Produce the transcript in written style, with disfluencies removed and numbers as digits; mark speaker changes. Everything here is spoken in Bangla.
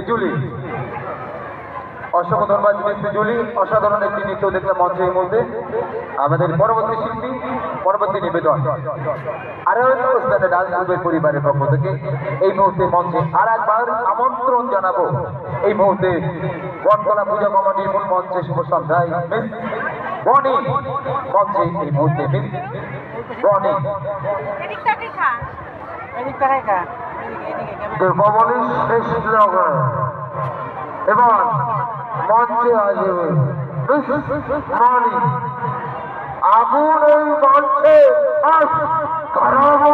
Speaker 1: জুলি। অসংখ্য ধন্যবাদ মিস জুলি, অসাধারণ একটি নৃত্য দেখলাম মঞ্চে এই মুহূর্তে। আমাদের পরবর্তী শিল্পী, পরবর্তী নিবেদন আরো ডান্স গ্রুপের পরিবারের পক্ষ থেকে এই মুহূর্তে মঞ্চে আর একবার আমন্ত্রণ জানাবো। এই মুহূর্তে বটতলা পূজা কমিটির মূল মঞ্চে শুভ সন্ধ্যায় মিস বনি মঞ্চে এই মুহূর্তে মিস বনি শেষ এবার মঞ্চে আসবে মনি। আগুন এই মঞ্চে খারাপ